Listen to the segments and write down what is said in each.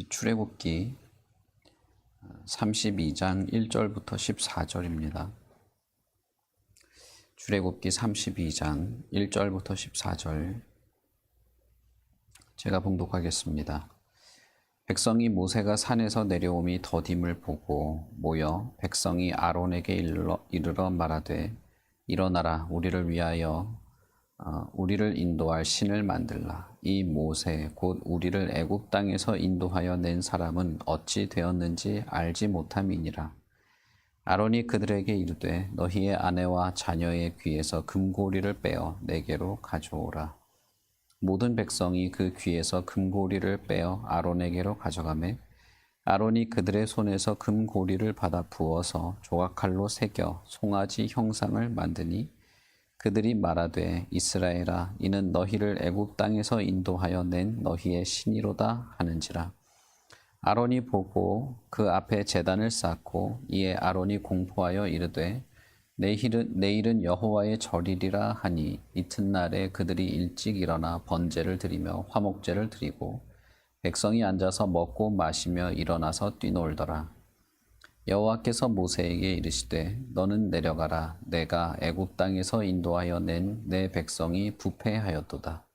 우리 출애굽기 32장 1절부터 14절입니다. 출애굽기 32장 1절부터 14절 제가 봉독하겠습니다. 백성이 모세가 산에서 내려옴이 더딤을 보고 모여 백성이 아론에게 이르러 말하되 일어나라 우리를 인도할 신을 만들라. 이 모세 곧 우리를 애굽 땅에서 인도하여 낸 사람은 어찌 되었는지 알지 못함이니라. 아론이 그들에게 이르되 너희의 아내와 자녀의 귀에서 금고리를 빼어 내게로 가져오라. 모든 백성이 그 귀에서 금고리를 빼어 아론에게로 가져가매 아론이 그들의 손에서 금고리를 받아 부어서 조각칼로 새겨 송아지 형상을 만드니 그들이 말하되 이스라엘아 이는 너희를 애굽 땅에서 인도하여 낸 너희의 신이로다 하는지라. 아론이 보고 그 앞에 제단을 쌓고 이에 아론이 공포하여 이르되 내일은 여호와의 절이리라 하니 이튿날에 그들이 일찍 일어나 번제를 드리며 화목제를 드리고 백성이 앉아서 먹고 마시며 일어나서 뛰놀더라. 여호와께서 모세에게 이르시되 너는 내려가라. 내가 애굽 땅에서 인도하여 낸 내 백성이 부패하였도다.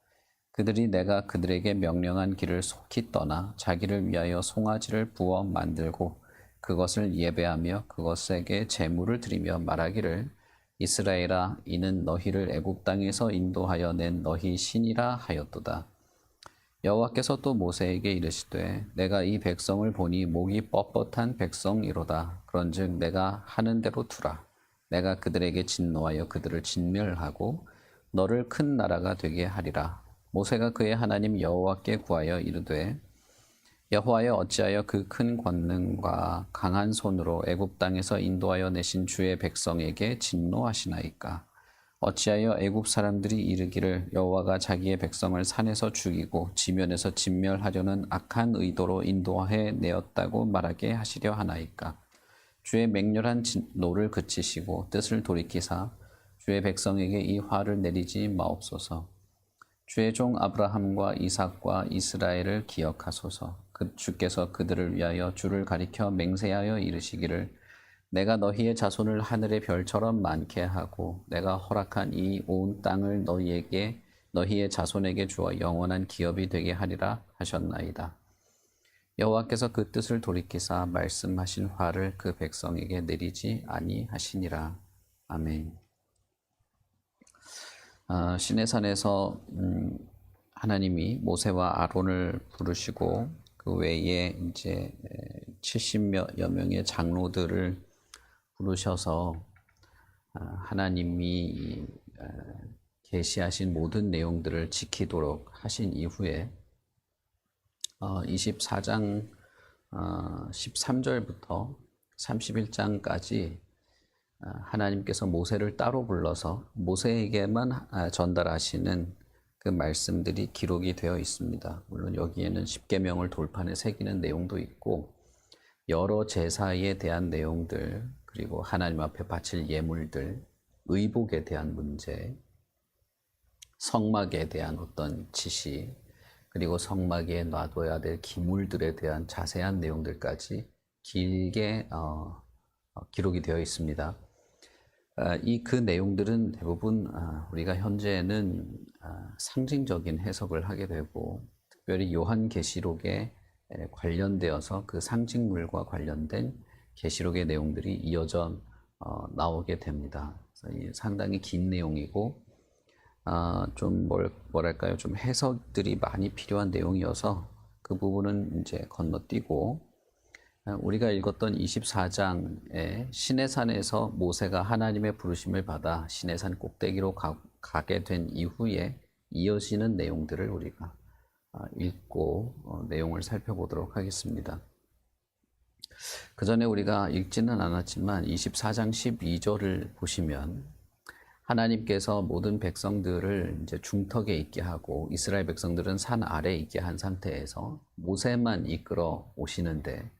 그들이 내가 그들에게 명령한 길을 속히 떠나 자기를 위하여 송아지를 부어 만들고 그것을 예배하며 그것에게 제물을 드리며 말하기를 이스라엘아 이는 너희를 애굽 땅에서 인도하여 낸 너희 신이라 하였도다. 여호와께서 또 모세에게 이르시되 내가 이 백성을 보니 목이 뻣뻣한 백성이로다. 그런즉 내가 하는 대로 두라. 내가 그들에게 진노하여 그들을 진멸하고 너를 큰 나라가 되게 하리라. 모세가 그의 하나님 여호와께 구하여 이르되 여호와여 어찌하여 그 큰 권능과 강한 손으로 애굽 땅에서 인도하여 내신 주의 백성에게 진노하시나이까. 어찌하여 애굽 사람들이 이르기를 여호와가 자기의 백성을 산에서 죽이고 지면에서 진멸하려는 악한 의도로 인도해 내었다고 말하게 하시려 하나이까. 주의 맹렬한 진노를 그치시고 뜻을 돌이키사 주의 백성에게 이 화를 내리지 마옵소서. 주의 종 아브라함과 이삭과 이스라엘을 기억하소서. 주께서 그들을 위하여 주를 가리켜 맹세하여 이르시기를 내가 너희의 자손을 하늘의 별처럼 많게 하고 내가 허락한 이 온 땅을 너희의 자손에게 주어 영원한 기업이 되게 하리라 하셨나이다. 여호와께서 그 뜻을 돌이키사 말씀하신 화를 그 백성에게 내리지 아니하시니라. 아멘. 시내산에서 하나님이 모세와 아론을 부르시고 그 외에 이제 70여 명의 장로들을 부르셔서 하나님이 계시하신 모든 내용들을 지키도록 하신 이후에 24장 13절부터 31장까지 하나님께서 모세를 따로 불러서 모세에게만 전달하시는 그 말씀들이 기록이 되어 있습니다. 물론 여기에는 십계명을 돌판에 새기는 내용도 있고 여러 제사에 대한 내용들, 그리고 하나님 앞에 바칠 예물들, 의복에 대한 문제, 성막에 대한 어떤 지시, 그리고 성막에 놔둬야 될 기물들에 대한 자세한 내용들까지 길게 기록이 되어 있습니다. 그 내용들은 대부분 우리가 현재는 상징적인 해석을 하게 되고 특별히 요한계시록에 관련되어서 그 상징물과 관련된 계시록의 내용들이 이어져 나오게 됩니다. 그래서 상당히 긴 내용이고 좀 뭐랄까요, 좀 해석들이 많이 필요한 내용이어서 그 부분은 이제 건너뛰고 우리가 읽었던 24장에 시내산에서 모세가 하나님의 부르심을 받아 시내산 꼭대기로 가게 된 이후에 이어지는 내용들을 우리가 읽고 내용을 살펴보도록 하겠습니다. 그 전에 우리가 읽지는 않았지만 24장 12절을 보시면 하나님께서 모든 백성들을 이제 중턱에 있게 하고 이스라엘 백성들은 산 아래에 있게 한 상태에서 모세만 이끌어 오시는데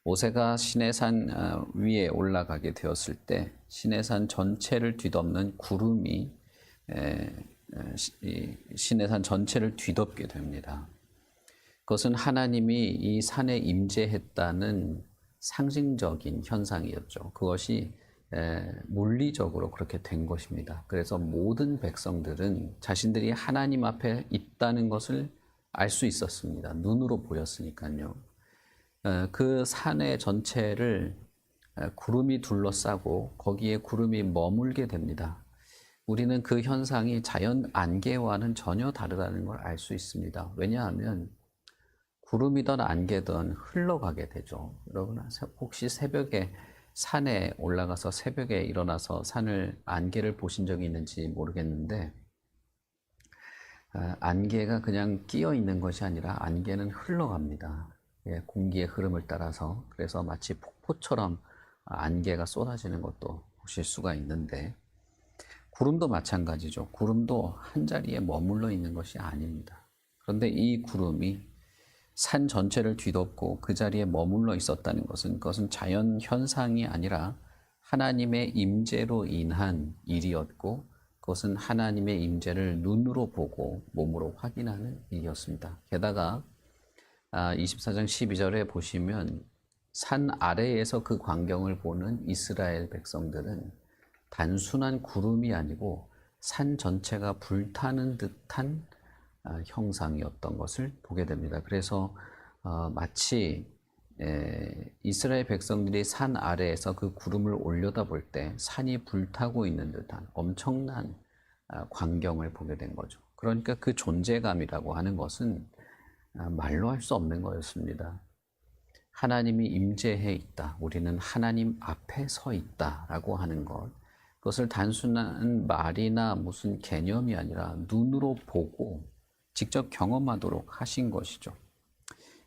모세가 시내산 위에 올라가게 되었을 때 시내산 전체를 뒤덮는 구름이 시내산 전체를 뒤덮게 됩니다. 그것은 하나님이 이 산에 임재했다는 상징적인 현상이었죠. 그것이 물리적으로 그렇게 된 것입니다. 그래서 모든 백성들은 자신들이 하나님 앞에 있다는 것을 알 수 있었습니다. 눈으로 보였으니까요. 그 산의 전체를 구름이 둘러싸고 거기에 구름이 머물게 됩니다. 우리는 그 현상이 자연 안개와는 전혀 다르다는 걸 알 수 있습니다. 왜냐하면 구름이든 안개든 흘러가게 되죠. 여러분 혹시 새벽에 산에 올라가서 새벽에 일어나서 산을 안개를 보신 적이 있는지 모르겠는데 안개가 그냥 끼어 있는 것이 아니라 안개는 흘러갑니다. 예, 공기의 흐름을 따라서. 그래서 마치 폭포처럼 안개가 쏟아지는 것도 보실 수가 있는데 구름도 마찬가지죠. 구름도 한 자리에 머물러 있는 것이 아닙니다. 그런데 이 구름이 산 전체를 뒤덮고 그 자리에 머물러 있었다는 것은 그것은 자연 현상이 아니라 하나님의 임재로 인한 일이었고 그것은 하나님의 임재를 눈으로 보고 몸으로 확인하는 일이었습니다. 게다가 24장 12절에 보시면 산 아래에서 그 광경을 보는 이스라엘 백성들은 단순한 구름이 아니고 산 전체가 불타는 듯한 형상이었던 것을 보게 됩니다. 그래서 마치 이스라엘 백성들이 산 아래에서 그 구름을 올려다볼 때 산이 불타고 있는 듯한 엄청난 광경을 보게 된 거죠. 그러니까 그 존재감이라고 하는 것은 말로 할 수 없는 거였습니다. 하나님이 임재해 있다. 우리는 하나님 앞에 서 있다라고 하는 것. 그것을 단순한 말이나 무슨 개념이 아니라 눈으로 보고 직접 경험하도록 하신 것이죠.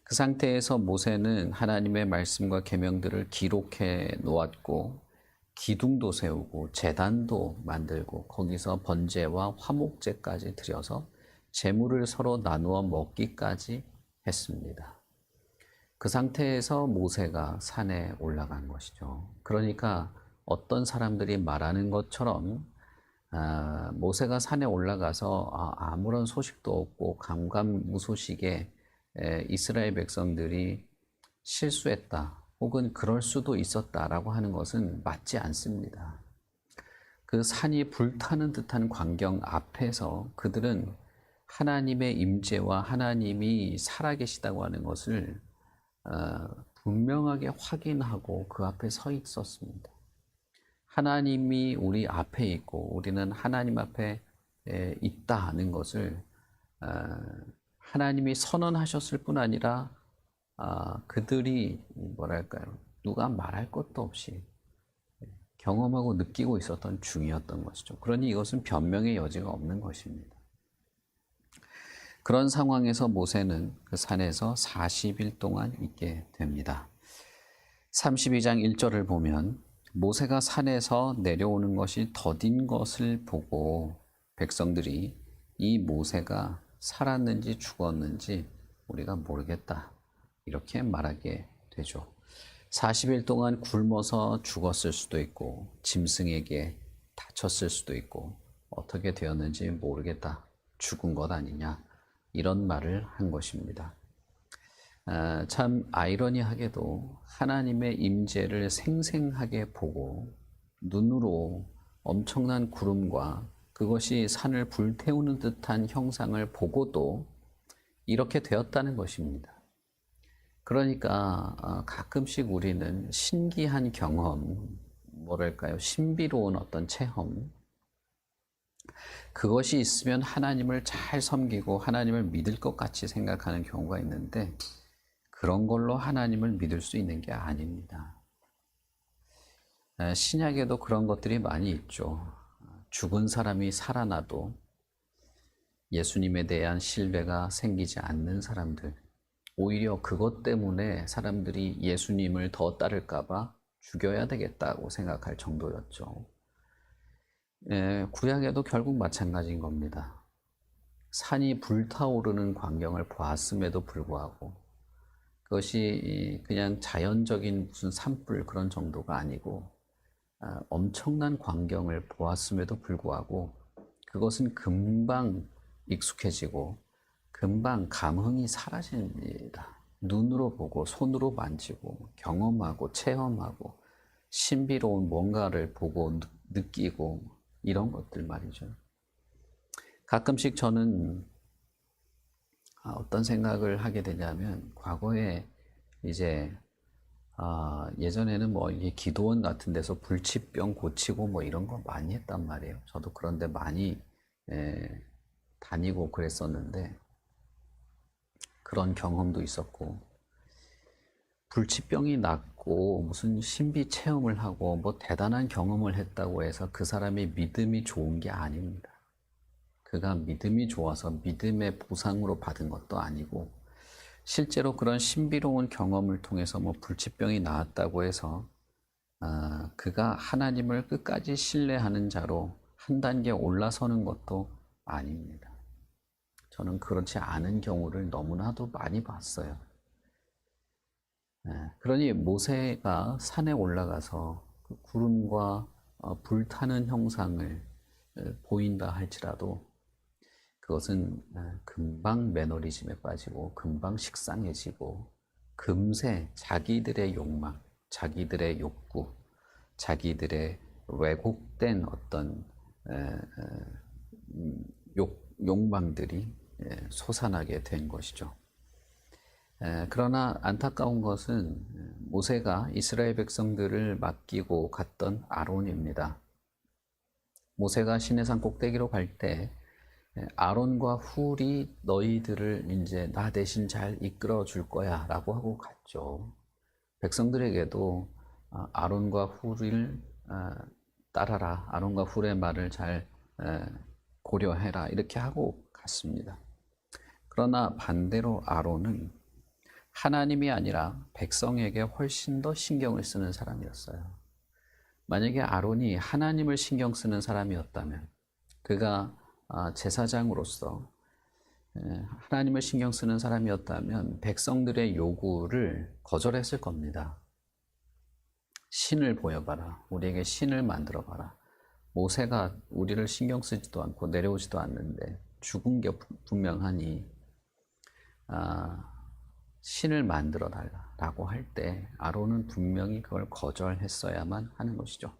그 상태에서 모세는 하나님의 말씀과 계명들을 기록해 놓았고 기둥도 세우고 제단도 만들고 거기서 번제와 화목제까지 드려서 제물을 서로 나누어 먹기까지 했습니다. 그 상태에서 모세가 산에 올라간 것이죠. 그러니까 어떤 사람들이 말하는 것처럼 모세가 산에 올라가서 아무런 소식도 없고 감감무소식에 이스라엘 백성들이 실수했다 혹은 그럴 수도 있었다라고 하는 것은 맞지 않습니다. 그 산이 불타는 듯한 광경 앞에서 그들은 하나님의 임재와 하나님이 살아계시다고 하는 것을 분명하게 확인하고 그 앞에 서 있었습니다. 하나님이 우리 앞에 있고 우리는 하나님 앞에 있다는 것을 하나님이 선언하셨을 뿐 아니라 그들이 뭐랄까요, 누가 말할 것도 없이 경험하고 느끼고 있었던 중이었던 것이죠. 그러니 이것은 변명의 여지가 없는 것입니다. 그런 상황에서 모세는 그 산에서 40일 동안 있게 됩니다. 32장 1절을 보면 모세가 산에서 내려오는 것이 더딘 것을 보고 백성들이 이 모세가 살았는지 죽었는지 우리가 모르겠다 이렇게 말하게 되죠. 40일 동안 굶어서 죽었을 수도 있고 짐승에게 다쳤을 수도 있고 어떻게 되었는지 모르겠다, 죽은 것 아니냐 이런 말을 한 것입니다. 참 아이러니하게도 하나님의 임재를 생생하게 보고 눈으로 엄청난 구름과 그것이 산을 불태우는 듯한 형상을 보고도 이렇게 되었다는 것입니다. 그러니까 가끔씩 우리는 신기한 경험, 뭐랄까요, 신비로운 어떤 체험, 그것이 있으면 하나님을 잘 섬기고 하나님을 믿을 것 같이 생각하는 경우가 있는데 그런 걸로 하나님을 믿을 수 있는 게 아닙니다. 신약에도 그런 것들이 많이 있죠. 죽은 사람이 살아나도 예수님에 대한 신뢰가 생기지 않는 사람들, 오히려 그것 때문에 사람들이 예수님을 더 따를까 봐 죽여야 되겠다고 생각할 정도였죠. 구약에도 결국 마찬가지인 겁니다. 산이 불타오르는 광경을 보았음에도 불구하고 그것이 그냥 자연적인 무슨 산불 그런 정도가 아니고 엄청난 광경을 보았음에도 불구하고 그것은 금방 익숙해지고 금방 감흥이 사라집니다. 눈으로 보고 손으로 만지고 경험하고 체험하고 신비로운 뭔가를 보고 느끼고 이런 것들 말이죠. 가끔씩 저는 어떤 생각을 하게 되냐면 과거에 이제 예전에는 뭐 이게 기도원 같은 데서 불치병 고치고 뭐 이런 거 많이 했단 말이에요. 저도 그런데 많이 다니고 그랬었는데 그런 경험도 있었고 불치병이 낫고 무슨 신비 체험을 하고 뭐 대단한 경험을 했다고 해서 그 사람이 믿음이 좋은 게 아닙니다. 그가 믿음이 좋아서 믿음의 보상으로 받은 것도 아니고 실제로 그런 신비로운 경험을 통해서 뭐 불치병이 나았다고 해서 그가 하나님을 끝까지 신뢰하는 자로 한 단계 올라서는 것도 아닙니다. 저는 그렇지 않은 경우를 너무나도 많이 봤어요. 그러니 모세가 산에 올라가서 그 구름과 불타는 형상을 보인다 할지라도 그것은 금방 매너리즘에 빠지고 금방 식상해지고 금세 자기들의 욕망, 자기들의 욕구, 자기들의 왜곡된 어떤 욕망들이 솟아나게 된 것이죠. 그러나 안타까운 것은 모세가 이스라엘 백성들을 맡기고 갔던 아론입니다. 모세가 시내산 꼭대기로 갈 때 아론과 훌이 너희들을 이제 나 대신 잘 이끌어 줄 거야 라고 하고 갔죠. 백성들에게도 아론과 훌을 따라라, 아론과 훌의 말을 잘 고려해라 이렇게 하고 갔습니다. 그러나 반대로 아론은 하나님이 아니라 백성에게 훨씬 더 신경을 쓰는 사람이었어요. 만약에 아론이 하나님을 신경 쓰는 사람이었다면 그가 제사장으로서 하나님을 신경 쓰는 사람이었다면 백성들의 요구를 거절했을 겁니다. 신을 보여봐라. 우리에게 신을 만들어봐라. 모세가 우리를 신경 쓰지도 않고 내려오지도 않는데 죽은 게 분명하니 신을 만들어 달라라고 할 때 아론은 분명히 그걸 거절했어야만 하는 것이죠.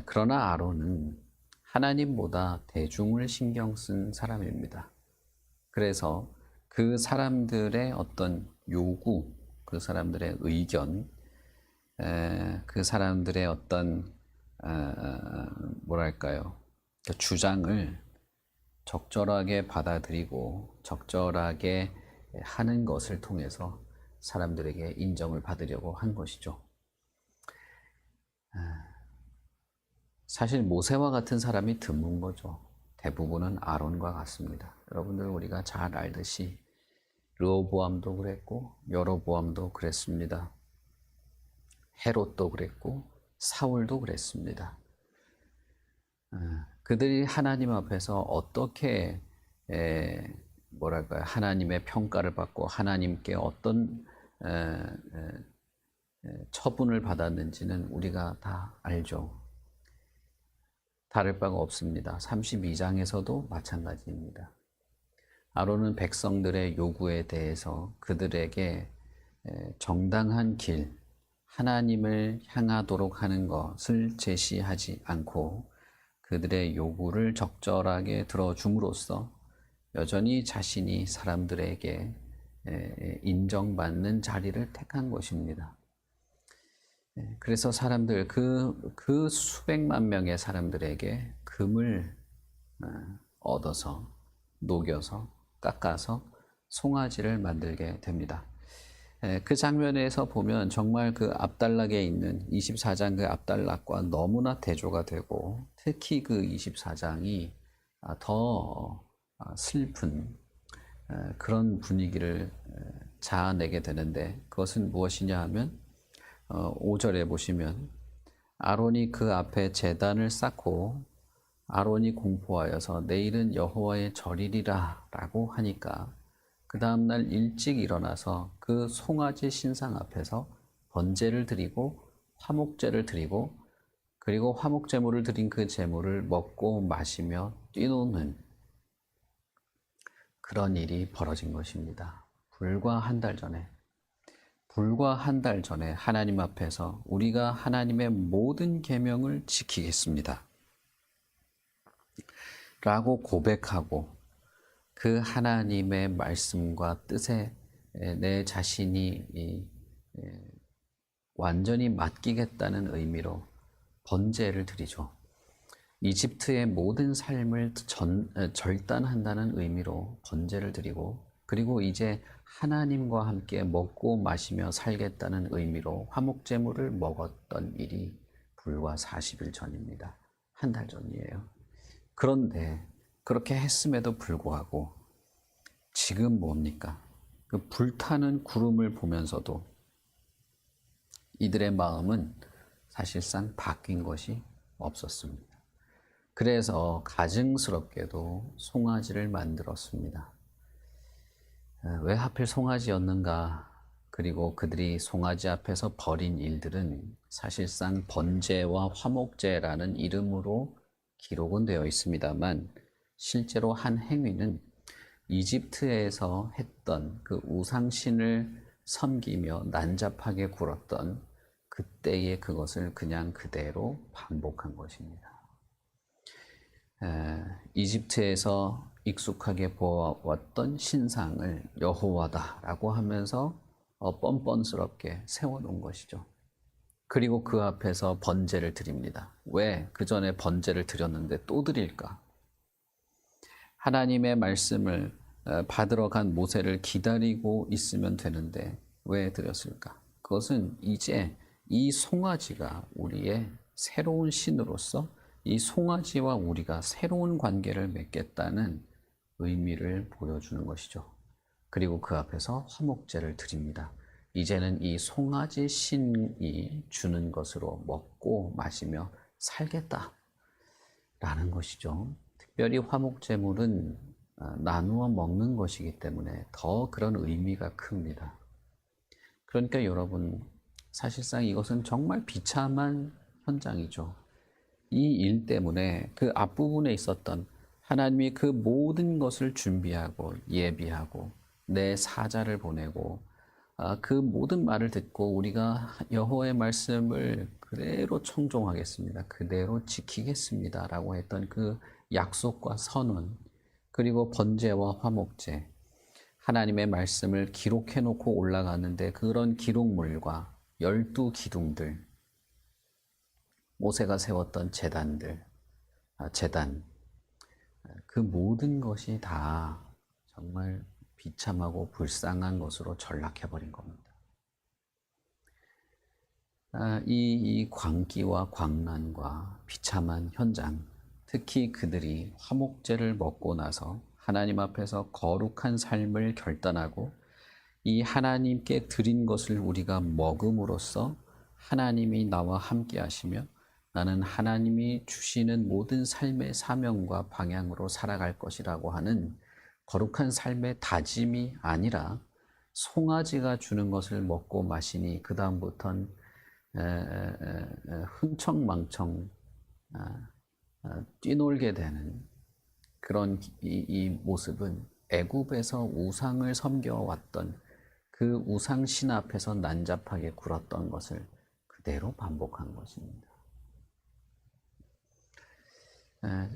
그러나 아론은 하나님보다 대중을 신경 쓴 사람입니다. 그래서 그 사람들의 어떤 요구, 그 사람들의 의견, 그 사람들의 어떤 뭐랄까요, 주장을 적절하게 받아들이고 적절하게 하는 것을 통해서 사람들에게 인정을 받으려고 한 것이죠. 사실 모세와 같은 사람이 드문 거죠. 대부분은 아론과 같습니다. 여러분들 우리가 잘 알듯이 르호보암도 그랬고 여로보암도 그랬습니다. 헤롯도 그랬고 사울도 그랬습니다. 그들이 하나님 앞에서 어떻게 뭐랄까요, 하나님의 평가를 받고 하나님께 어떤 처분을 받았는지는 우리가 다 알죠. 다를 바가 없습니다. 32장에서도 마찬가지입니다. 아론은 백성들의 요구에 대해서 그들에게 정당한 길, 하나님을 향하도록 하는 것을 제시하지 않고 그들의 요구를 적절하게 들어줌으로써 여전히 자신이 사람들에게 인정받는 자리를 택한 것입니다. 그래서 사람들, 그 수백만 명의 사람들에게 금을 얻어서 녹여서 깎아서 송아지를 만들게 됩니다. 그 장면에서 보면 정말 그 앞단락에 있는 24장 그 앞단락과 너무나 대조가 되고 특히 그 24장이 더 슬픈 그런 분위기를 자아내게 되는데 그것은 무엇이냐 하면 5절에 보시면 아론이 그 앞에 제단을 쌓고 아론이 공포하여서 내일은 여호와의 절이리라 라고 하니까 그 다음날 일찍 일어나서 그 송아지 신상 앞에서 번제를 드리고 화목제를 드리고 그리고 화목제물을 드린 그 제물을 먹고 마시며 뛰노는 그런 일이 벌어진 것입니다. 불과 한 달 전에 하나님 앞에서 우리가 하나님의 모든 계명을 지키겠습니다 라고 고백하고 그 하나님의 말씀과 뜻에 내 자신이 완전히 맡기겠다는 의미로 번제를 드리죠. 이집트의 모든 삶을 절단한다는 의미로 번제를 드리고, 그리고 이제 하나님과 함께 먹고 마시며 살겠다는 의미로 화목제물을 먹었던 일이 불과 40일 전입니다. 한 달 전이에요. 그런데 그렇게 했음에도 불구하고 지금 뭡니까? 그 불타는 구름을 보면서도 이들의 마음은 사실상 바뀐 것이 없었습니다. 그래서 가증스럽게도 송아지를 만들었습니다. 왜 하필 송아지였는가? 그리고 그들이 송아지 앞에서 벌인 일들은 사실상 번제와 화목제라는 이름으로 기록은 되어 있습니다만, 실제로 한 행위는 이집트에서 했던 그 우상신을 섬기며 난잡하게 굴었던 그때의 그것을 그냥 그대로 반복한 것입니다. 이집트에서 익숙하게 보아왔던 신상을 여호와다라고 하면서 뻔뻔스럽게 세워놓은 것이죠. 그리고 그 앞에서 번제를 드립니다. 왜 그 전에 번제를 드렸는데 또 드릴까? 하나님의 말씀을 받으러 간 모세를 기다리고 있으면 되는데 왜 드렸을까? 그것은 이제 이 송아지가 우리의 새로운 신으로서 이 송아지와 우리가 새로운 관계를 맺겠다는 의미를 보여주는 것이죠. 그리고 그 앞에서 화목제를 드립니다. 이제는 이 송아지 신이 주는 것으로 먹고 마시며 살겠다라는 것이죠. 특별히 화목제물은 나누어 먹는 것이기 때문에 더 그런 의미가 큽니다. 그러니까 여러분, 사실상 이것은 정말 비참한 현장이죠. 이 일 때문에 그 앞부분에 있었던 하나님이 그 모든 것을 준비하고 예비하고 내 사자를 보내고 그 모든 말을 듣고 우리가 여호와의 말씀을 그대로 청종하겠습니다. 그대로 지키겠습니다. 라고 했던 그 약속과 선언, 그리고 번제와 화목제, 하나님의 말씀을 기록해 놓고 올라가는데 그런 기록물과 12기둥들, 모세가 세웠던 제단, 그 모든 것이 다 정말 비참하고 불쌍한 것으로 전락해버린 겁니다. 이 광기와 광란과 비참한 현장, 특히 그들이 화목제를 먹고 나서 하나님 앞에서 거룩한 삶을 결단하고 이 하나님께 드린 것을 우리가 먹음으로써 하나님이 나와 함께 하시며 나는 하나님이 주시는 모든 삶의 사명과 방향으로 살아갈 것이라고 하는 거룩한 삶의 다짐이 아니라 송아지가 주는 것을 먹고 마시니 그 다음부터는 흥청망청 뛰놀게 되는 그런 이 모습은 애굽에서 우상을 섬겨왔던 그 우상신 앞에서 난잡하게 굴었던 것을 그대로 반복한 것입니다.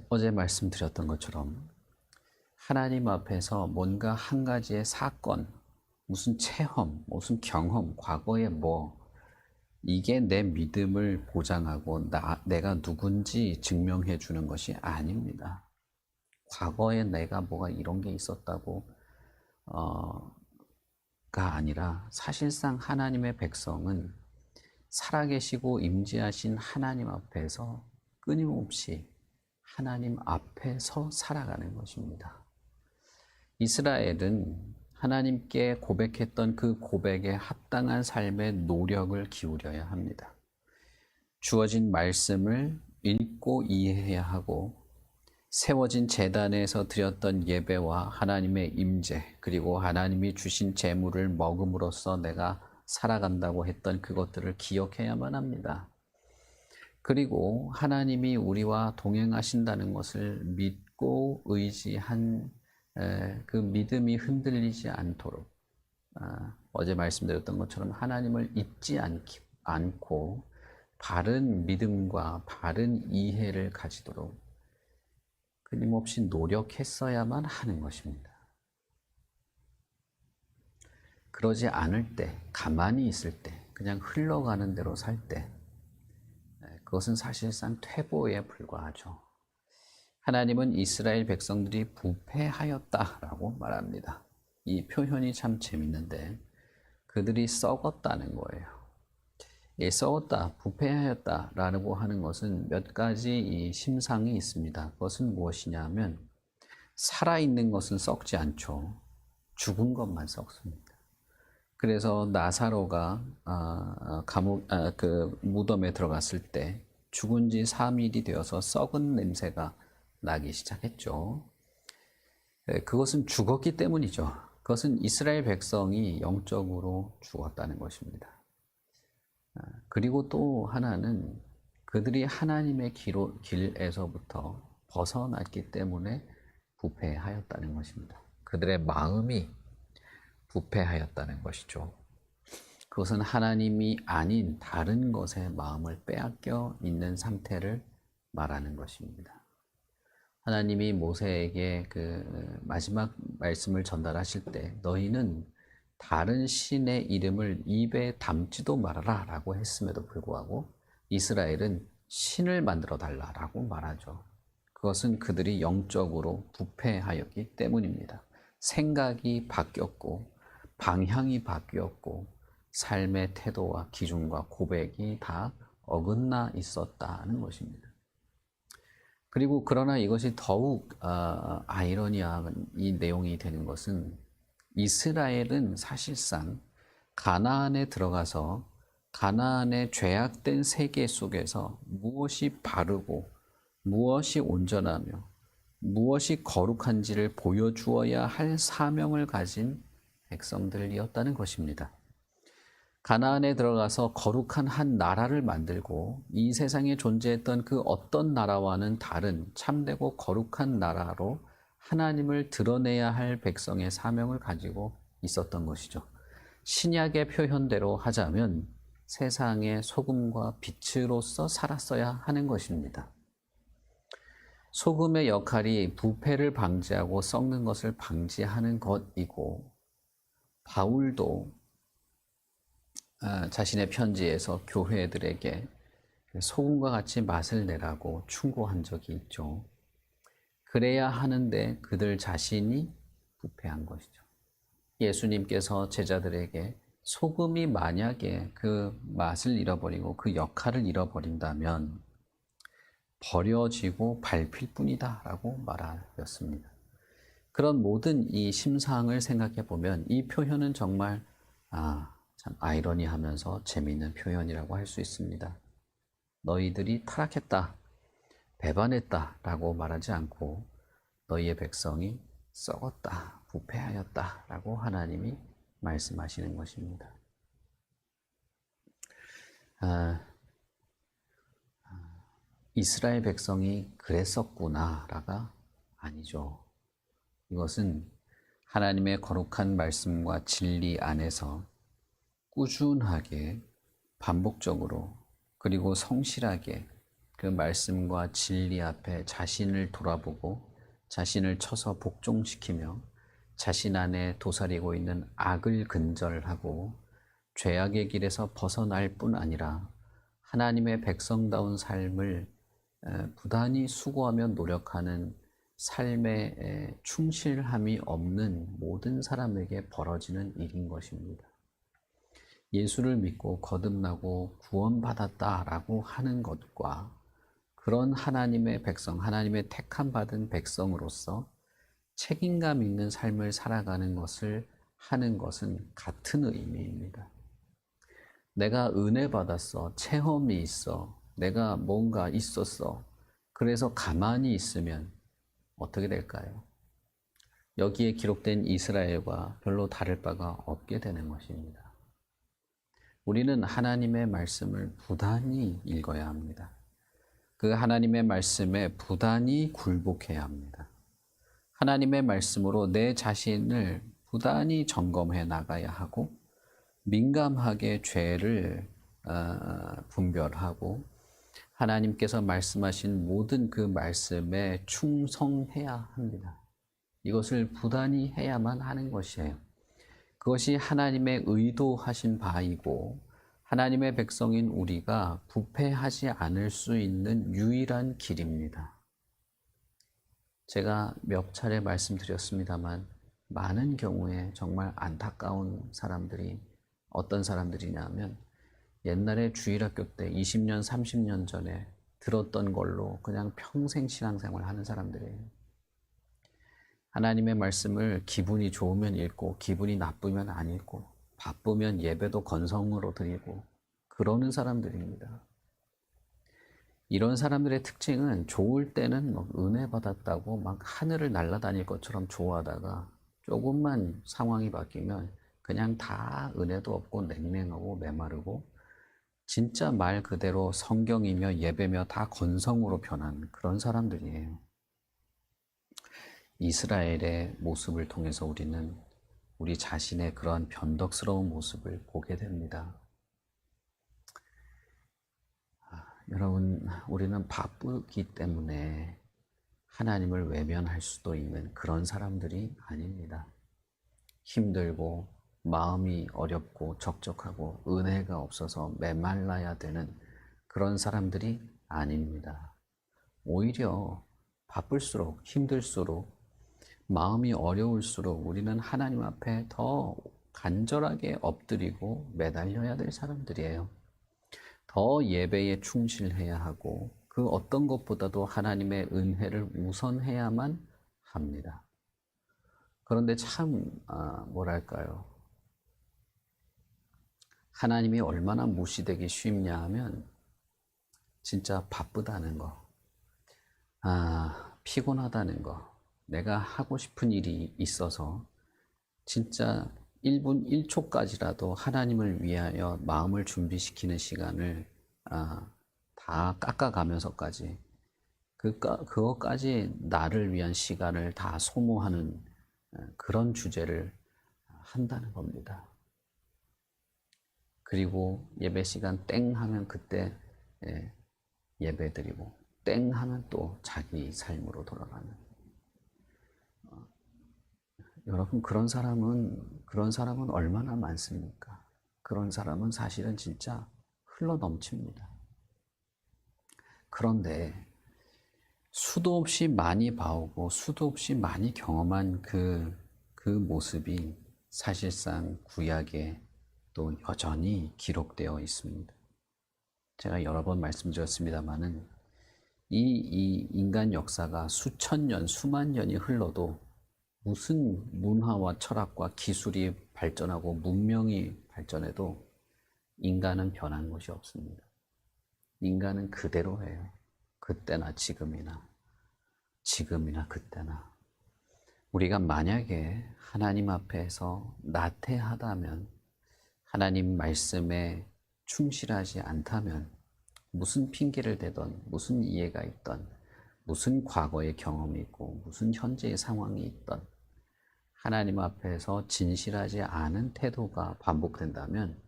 어제 말씀드렸던 것처럼 하나님 앞에서 뭔가 한 가지의 사건, 무슨 체험, 무슨 경험, 과거에 이게 내 믿음을 보장하고 내가 누군지 증명해 주는 것이 아닙니다. 과거에 내가 뭐가 이런 게 있었다고 가 아니라 사실상 하나님의 백성은 살아계시고 임재하신 하나님 앞에서 끊임없이 하나님 앞에서 살아가는 것입니다. 이스라엘은 하나님께 고백했던 그 고백에 합당한 삶의 노력을 기울여야 합니다. 주어진 말씀을 읽고 이해해야 하고 세워진 제단에서 드렸던 예배와 하나님의 임재, 그리고 하나님이 주신 재물을 먹음으로써 내가 살아간다고 했던 그것들을 기억해야만 합니다. 그리고 하나님이 우리와 동행하신다는 것을 믿고 의지한 그 믿음이 흔들리지 않도록 어제 말씀드렸던 것처럼 하나님을 잊지 않고 바른 믿음과 바른 이해를 가지도록 끊임없이 노력했어야만 하는 것입니다. 그러지 않을 때, 가만히 있을 때, 그냥 흘러가는 대로 살 때, 그것은 사실상 퇴보에 불과하죠. 하나님은 이스라엘 백성들이 부패하였다라고 말합니다. 이 표현이 참 재밌는데 그들이 썩었다는 거예요. 썩었다, 부패하였다라고 하는 것은 몇 가지 이 심상이 있습니다. 그것은 무엇이냐면 살아있는 것은 썩지 않죠. 죽은 것만 썩습니다. 그래서 나사로가 그 무덤에 들어갔을 때 죽은 지 3일이 되어서 썩은 냄새가 나기 시작했죠. 그것은 죽었기 때문이죠. 그것은 이스라엘 백성이 영적으로 죽었다는 것입니다. 그리고 또 하나는 그들이 하나님의 길에서부터 벗어났기 때문에 부패하였다는 것입니다. 그들의 마음이 부패하였다는 것이죠. 그것은 하나님이 아닌 다른 것에 마음을 빼앗겨 있는 상태를 말하는 것입니다. 하나님이 모세에게 그 마지막 말씀을 전달하실 때 너희는 다른 신의 이름을 입에 담지도 말아라 라고 했음에도 불구하고 이스라엘은 신을 만들어 달라라고 말하죠. 그것은 그들이 영적으로 부패하였기 때문입니다. 생각이 바뀌었고 방향이 바뀌었고 삶의 태도와 기준과 고백이 다 어긋나 있었다는 것입니다. 그리고 그러나 이것이 더욱 아이러니한 이 내용이 되는 것은 이스라엘은 사실상 가나안에 들어가서 가나안의 죄악된 세계 속에서 무엇이 바르고 무엇이 온전하며 무엇이 거룩한지를 보여주어야 할 사명을 가진 백성들이었다는 것입니다. 가나안에 들어가서 거룩한 한 나라를 만들고 이 세상에 존재했던 그 어떤 나라와는 다른 참되고 거룩한 나라로 하나님을 드러내야 할 백성의 사명을 가지고 있었던 것이죠. 신약의 표현대로 하자면 세상의 소금과 빛으로서 살았어야 하는 것입니다. 소금의 역할이 부패를 방지하고 썩는 것을 방지하는 것이고 바울도 자신의 편지에서 교회들에게 소금과 같이 맛을 내라고 충고한 적이 있죠. 그래야 하는데 그들 자신이 부패한 것이죠. 예수님께서 제자들에게 소금이 만약에 그 맛을 잃어버리고 그 역할을 잃어버린다면 버려지고 밟힐 뿐이다 라고 말하였습니다. 그런 모든 이 심상을 생각해 보면 이 표현은 정말 참 아이러니하면서 재미있는 표현이라고 할 수 있습니다. 너희들이 타락했다, 배반했다 라고 말하지 않고 너희의 백성이 썩었다, 부패하였다 라고 하나님이 말씀하시는 것입니다. 이스라엘 백성이 그랬었구나라가 아니죠. 이것은 하나님의 거룩한 말씀과 진리 안에서 꾸준하게 반복적으로 그리고 성실하게 그 말씀과 진리 앞에 자신을 돌아보고 자신을 쳐서 복종시키며 자신 안에 도사리고 있는 악을 근절하고 죄악의 길에서 벗어날 뿐 아니라 하나님의 백성다운 삶을 부단히 수고하며 노력하는 삶에 충실함이 없는 모든 사람에게 벌어지는 일인 것입니다. 예수를 믿고 거듭나고 구원받았다라고 하는 것과 그런 하나님의 백성, 하나님의 택함 받은 백성으로서 책임감 있는 삶을 살아가는 것을 하는 것은 같은 의미입니다. 내가 은혜 받았어, 체험이 있어, 내가 뭔가 있었어, 그래서 가만히 있으면 어떻게 될까요? 여기에 기록된 이스라엘과 별로 다를 바가 없게 되는 것입니다. 우리는 하나님의 말씀을 부단히 읽어야 합니다. 그 하나님의 말씀에 부단히 굴복해야 합니다. 하나님의 말씀으로 내 자신을 부단히 점검해 나가야 하고 민감하게 죄를 분별하고 하나님께서 말씀하신 모든 그 말씀에 충성해야 합니다. 이것을 부단히 해야만 하는 것이에요. 그것이 하나님의 의도하신 바이고 하나님의 백성인 우리가 부패하지 않을 수 있는 유일한 길입니다. 제가 몇 차례 말씀드렸습니다만 많은 경우에 정말 안타까운 사람들이 어떤 사람들이냐면 옛날에 주일학교 때 20년, 30년 전에 들었던 걸로 그냥 평생 신앙생활 하는 사람들이에요. 하나님의 말씀을 기분이 좋으면 읽고 기분이 나쁘면 안 읽고 바쁘면 예배도 건성으로 드리고 그러는 사람들입니다. 이런 사람들의 특징은 좋을 때는 막 은혜 받았다고 막 하늘을 날아다닐 것처럼 좋아하다가 조금만 상황이 바뀌면 그냥 다 은혜도 없고 냉랭하고 메마르고 진짜 말 그대로 성경이며 예배며 다 건성으로 변한 그런 사람들이에요. 이스라엘의 모습을 통해서 우리는 우리 자신의 그런 변덕스러운 모습을 보게 됩니다. 여러분, 우리는 바쁘기 때문에 하나님을 외면할 수도 있는 그런 사람들이 아닙니다. 힘들고 마음이 어렵고 적적하고 은혜가 없어서 메말라야 되는 그런 사람들이 아닙니다. 오히려 바쁠수록 힘들수록 마음이 어려울수록 우리는 하나님 앞에 더 간절하게 엎드리고 매달려야 될 사람들이에요. 더 예배에 충실해야 하고 그 어떤 것보다도 하나님의 은혜를 우선해야만 합니다. 그런데 참 뭐랄까요? 하나님이 얼마나 무시되기 쉽냐 하면 진짜 바쁘다는 거, 피곤하다는 거, 내가 하고 싶은 일이 있어서 진짜 1분 1초까지라도 하나님을 위하여 마음을 준비시키는 시간을 다 깎아가면서까지 그것까지 나를 위한 시간을 다 소모하는 그런 주제를 한다는 겁니다. 그리고 예배 시간 땡 하면 그때 예배 드리고 땡 하면 또 자기 삶으로 돌아가는. 여러분 그런 사람은 얼마나 많습니까? 그런 사람은 사실은 진짜 흘러 넘칩니다. 그런데 수도 없이 많이 봐오고 수도 없이 많이 경험한 그 모습이 사실상 구약에 또 여전히 기록되어 있습니다. 제가 여러 번 말씀드렸습니다마는 이 인간 역사가 수천 년, 수만 년이 흘러도 무슨 문화와 철학과 기술이 발전하고 문명이 발전해도 인간은 변한 것이 없습니다. 인간은 그대로예요. 그때나 지금이나 그때나. 우리가 만약에 하나님 앞에서 나태하다면 하나님 말씀에 충실하지 않다면 무슨 핑계를 대던 무슨 이해가 있던 무슨 과거의 경험이 있고 무슨 현재의 상황이 있던 하나님 앞에서 진실하지 않은 태도가 반복된다면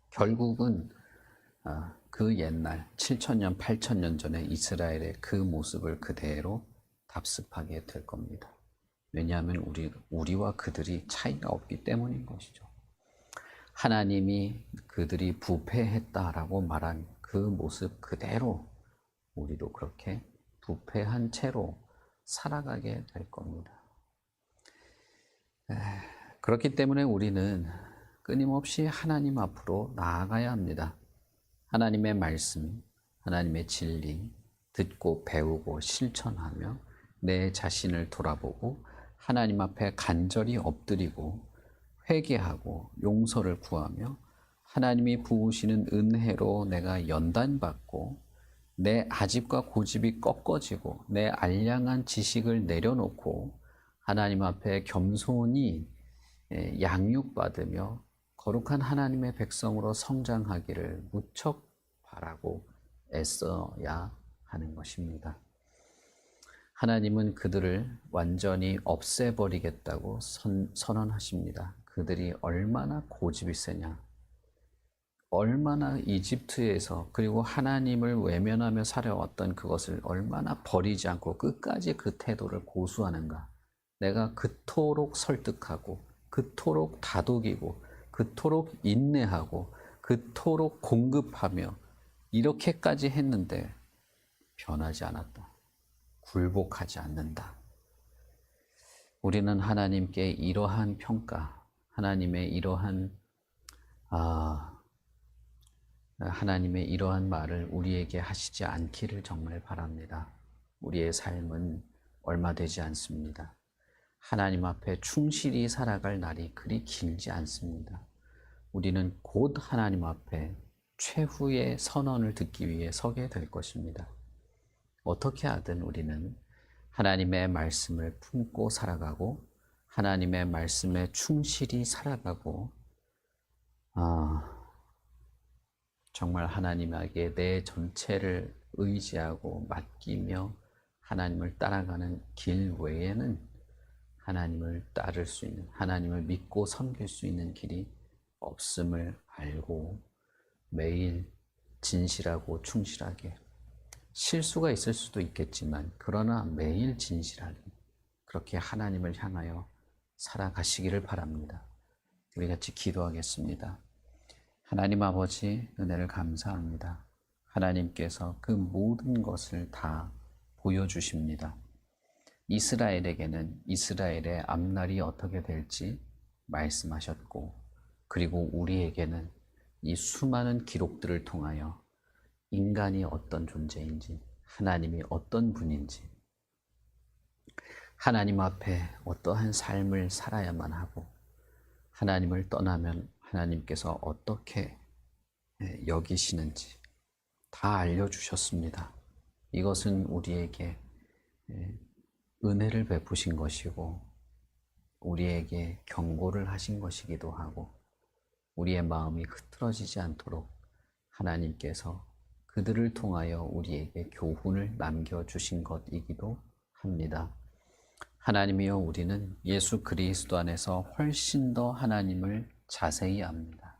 결국은 그 옛날 7,000년, 8,000년 전에 이스라엘의 그 모습을 그대로 답습하게 될 겁니다. 왜냐하면 우리와 그들이 차이가 없기 때문인 것이죠. 하나님이 그들이 부패했다라고 말한 그 모습 그대로 우리도 그렇게 부패한 채로 살아가게 될 겁니다. 그렇기 때문에 우리는 끊임없이 하나님 앞으로 나아가야 합니다. 하나님의 말씀, 하나님의 진리, 듣고 배우고 실천하며 내 자신을 돌아보고 하나님 앞에 간절히 엎드리고 회개하고 용서를 구하며 하나님이 부으시는 은혜로 내가 연단받고 내 아집과 고집이 꺾어지고 내 알량한 지식을 내려놓고 하나님 앞에 겸손히 양육받으며 거룩한 하나님의 백성으로 성장하기를 무척 바라고 애써야 하는 것입니다. 하나님은 그들을 완전히 없애버리겠다고 선언하십니다. 그들이 얼마나 고집이 세냐. 얼마나 이집트에서 그리고 하나님을 외면하며 살아왔던 그것을 얼마나 버리지 않고 끝까지 그 태도를 고수하는가. 내가 그토록 설득하고 그토록 다독이고 그토록 인내하고 그토록 공급하며 이렇게까지 했는데 변하지 않았다. 굴복하지 않는다. 우리는 하나님께 이러한 평가, 하나님의 이러한 하나님의 이러한 말을 우리에게 하시지 않기를 정말 바랍니다. 우리의 삶은 얼마 되지 않습니다. 하나님 앞에 충실히 살아갈 날이 그리 길지 않습니다. 우리는 곧 하나님 앞에 최후의 선언을 듣기 위해 서게 될 것입니다. 어떻게 하든 우리는 하나님의 말씀을 품고 살아가고 하나님의 말씀에 충실히 살아가고 정말 하나님에게 내 전체를 의지하고 맡기며 하나님을 따라가는 길 외에는 하나님을 따를 수 있는, 하나님을 믿고 섬길 수 있는 길이 없음을 알고 매일 진실하고 충실하게, 실수가 있을 수도 있겠지만 그러나 매일 진실하게 그렇게 하나님을 향하여 살아가시기를 바랍니다. 우리 같이 기도하겠습니다. 하나님 아버지, 은혜를 감사합니다. 하나님께서 그 모든 것을 다 보여주십니다. 이스라엘에게는 이스라엘의 앞날이 어떻게 될지 말씀하셨고, 그리고 우리에게는 이 수많은 기록들을 통하여 인간이 어떤 존재인지, 하나님이 어떤 분인지, 하나님 앞에 어떠한 삶을 살아야만 하고, 하나님을 떠나면 하나님께서 어떻게 여기시는지 다 알려주셨습니다. 이것은 우리에게 은혜를 베푸신 것이고 우리에게 경고를 하신 것이기도 하고, 우리의 마음이 흐트러지지 않도록 하나님께서 그들을 통하여 우리에게 교훈을 남겨주신 것이기도 합니다. 하나님이여, 우리는 예수 그리스도 안에서 훨씬 더 하나님을 자세히 압니다.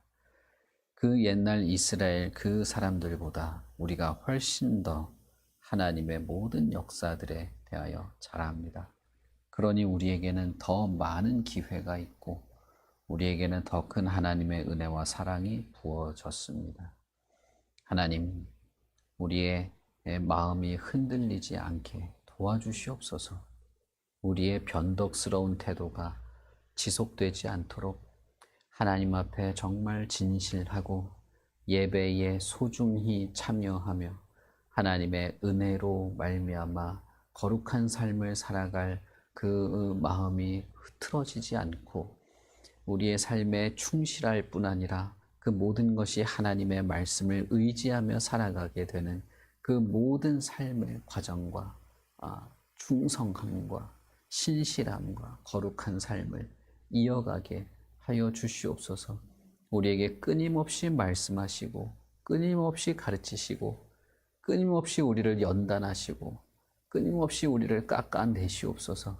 그 옛날 이스라엘 그 사람들보다 우리가 훨씬 더 하나님의 모든 역사들에 대하여 잘 압니다. 그러니 우리에게는 더 많은 기회가 있고 우리에게는 더 큰 하나님의 은혜와 사랑이 부어졌습니다. 하나님, 우리의 마음이 흔들리지 않게 도와주시옵소서. 우리의 변덕스러운 태도가 지속되지 않도록 하나님 앞에 정말 진실하고 예배에 소중히 참여하며 하나님의 은혜로 말미암아 거룩한 삶을 살아갈 그 마음이 흐트러지지 않고 우리의 삶에 충실할 뿐 아니라 그 모든 것이 하나님의 말씀을 의지하며 살아가게 되는 그 모든 삶의 과정과 충성함과 신실함과 거룩한 삶을 이어가게 하여 주시옵소서. 우리에게 끊임없이 말씀하시고 끊임없이 가르치시고 끊임없이 우리를 연단하시고 끊임없이 우리를 깎아내시옵소서.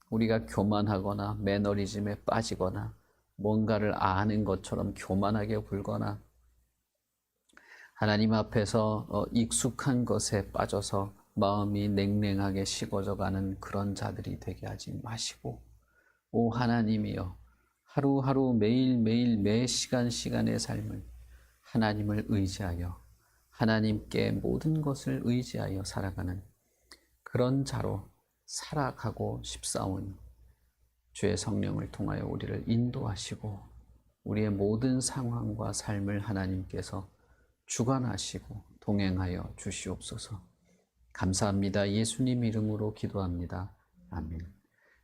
우리가 교만하거나 매너리즘에 빠지거나 뭔가를 아는 것처럼 교만하게 굴거나 하나님 앞에서 익숙한 것에 빠져서 마음이 냉랭하게 식어져가는 그런 자들이 되게 하지 마시고, 오 하나님이여, 하루하루 매일매일 매 시간의 삶을 하나님을 의지하여 하나님께 모든 것을 의지하여 살아가는 그런 자로 살아가고 싶사오니 주의 성령을 통하여 우리를 인도하시고 우리의 모든 상황과 삶을 하나님께서 주관하시고 동행하여 주시옵소서. 감사합니다. 예수님 이름으로 기도합니다. 아멘.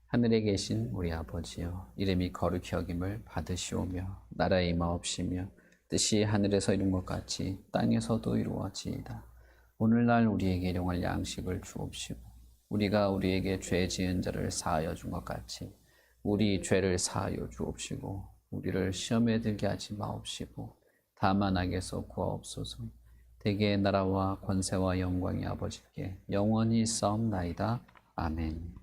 하늘에 계신 우리 아버지여, 이름이 거룩히 여김을 받으시오며 나라의 임하옵시며 뜻이 하늘에서 이룬 것 같이 땅에서도 이루어지이다. 오늘날 우리에게 일용할 양식을 주옵시고 우리가 우리에게 죄 지은 자를 사하여 준 것 같이 우리 죄를 사하여 주옵시고 우리를 시험에 들게 하지 마옵시고 다만 악에서 구하옵소서. 대개의 나라와 권세와 영광이 아버지께 영원히 있사옵나이다. 아멘.